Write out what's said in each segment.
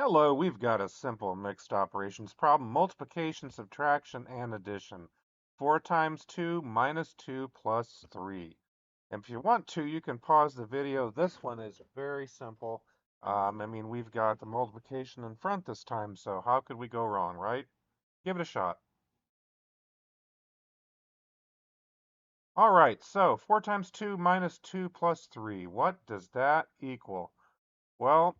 Hello, we've got a simple mixed operations problem, multiplication, subtraction, and addition. 4 times 2 minus 2 plus 3. And if you want to, you can pause the video. This one is very simple. We've got the multiplication in front this time, so how could we go wrong, right? Give it a shot. All right, so 4 times 2 minus 2 plus 3. What does that equal? Well,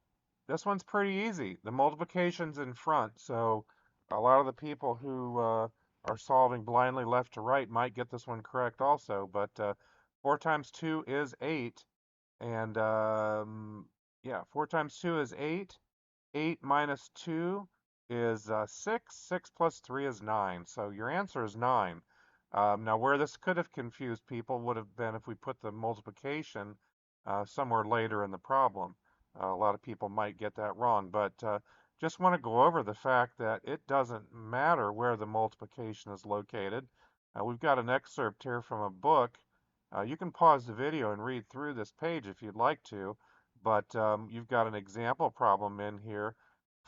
this one's pretty easy. The multiplication's in front, so a lot of the people who are solving blindly left to right might get this one correct also. But 4 times 2 is 8, and yeah, 4 times 2 is 8. 8 minus 2 is 6. 6 plus 3 is 9. So your answer is 9. Now, where this could have confused people would have been if we put the multiplication somewhere later in the problem. A lot of people might get that wrong, but just want to go over the fact that it doesn't matter where the multiplication is located. We've got an excerpt here from a book. You can pause the video and read through this page if you'd like to, but you've got an example problem in here,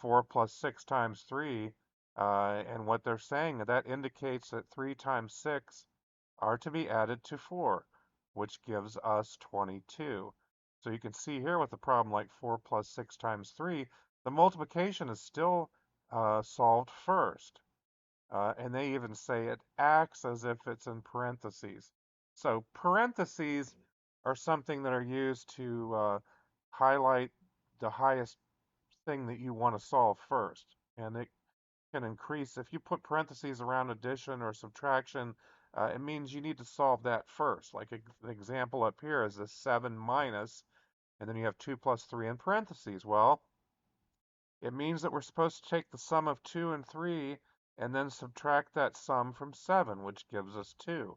4 plus 6 times 3, and what they're saying, that indicates that 3 times 6 are to be added to 4, which gives us 22. So you can see here with a problem like 4 plus 6 times 3, the multiplication is still solved first. And they even say it acts as if it's in parentheses. So parentheses are something that are used to highlight the highest thing that you want to solve first. And it can increase, if you put parentheses around addition or subtraction, it means you need to solve that first. Like the example up here is the 7 minus, and then you have 2 plus 3 in parentheses. Well, it means that we're supposed to take the sum of 2 and 3 and then subtract that sum from 7, which gives us 2.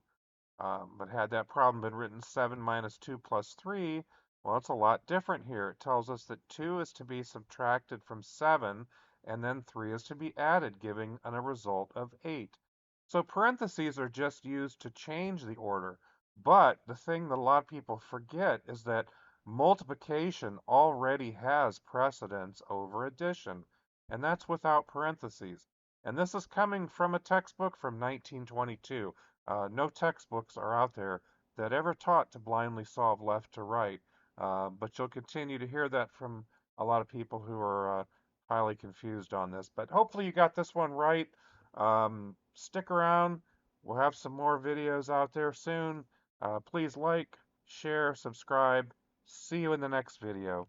But had that problem been written 7 minus 2 plus 3, well, it's a lot different here. It tells us that 2 is to be subtracted from 7, and then 3 is to be added, giving a result of 8. So parentheses are just used to change the order. But the thing that a lot of people forget is that multiplication already has precedence over addition, and that's without parentheses. And this is coming from a textbook from 1922. No textbooks are out there that ever taught to blindly solve left to right, but you'll continue to hear that from a lot of people who are highly confused on this. But hopefully you got this one right. Stick around. We'll have some more videos out there soon. Please like, share, subscribe. See you in the next video.